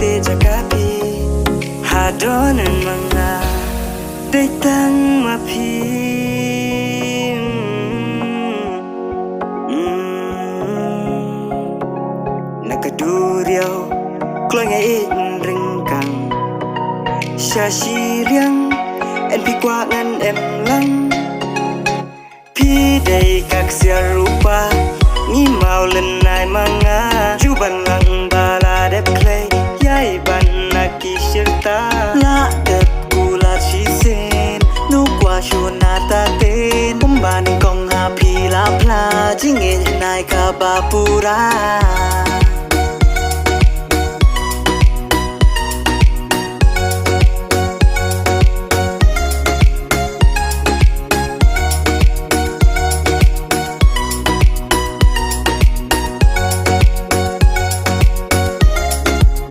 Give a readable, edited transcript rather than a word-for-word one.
te jakapi hadonan manga dai tang mapi nakaduriao klonya in ringkang shashi riang en pi kwa ngan em lang pi dai kak sia rupa ni mau len nai manga chu ban lang bala dep clay yai ban naki shirta la dep kula chi sen no kwa shona ta ten pom ban kong ha pi la pla jing en nai ka ba pura